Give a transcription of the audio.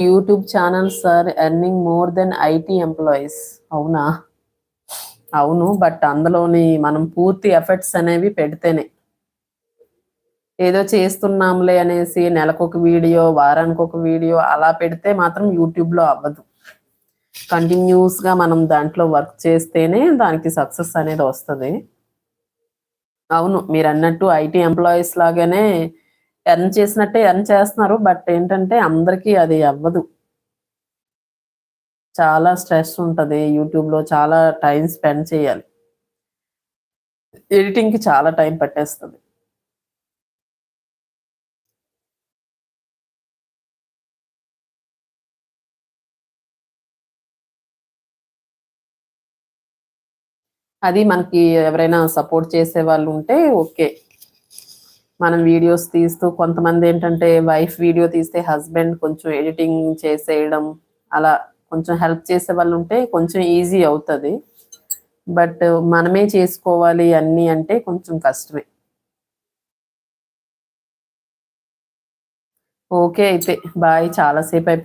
YouTube channels are earning more than IT employees. అవునా? అవును. But అందులోని మనం పూర్తి ఎఫర్ట్స్ అనేవి పెడితేనే. ఏదో చేస్తున్నాంలే అనేసి నెలకొక వీడియో, వారానికొక వీడియో అలా పెడితే మాత్రం యూట్యూబ్‌లో అవ్వదు. కంటిన్యూస్‌గా మనం దాంట్లో వర్క్ చేస్తేనే దానికి సక్సెస్ అనేది వస్తది. అవును. మీరన్నట్టు ఐటీ ఎంప్లాయీస్ లాగానే ఎర్న్ చేసినట్టే ఎర్న్ చేస్తున్నారు. బట్ ఏంటంటే అందరికీ అది అవ్వదు. చాలా స్ట్రెస్ ఉంటది. యూట్యూబ్‌లో చాలా టైమ్ స్పెండ్ చేయాలి. ఎడిటింగ్‌కి చాలా టైం పట్టేస్తది. అది మనకి ఎవరైనా సపోర్ట్ చేసేవాళ్ళుంటే ఓకే. మనం వీడియోస్ తీస్తూ కొంతమందేంటంటే వైఫ్ వీడియో తీస్తే హస్బెండ్ కొంచెం ఎడిటింగ్ చేసేయడం, అలా కొంచెం హెల్ప్ చేసేవాళ్ళుంటే కొంచెం ఈజీ అవుతది. బట్ మనమే చేసుకోవాలి అన్నీ అంటే కొంచెం కష్టమే. ఓకే అయితే. బాయ్. చాలా సేపయిపోయింది.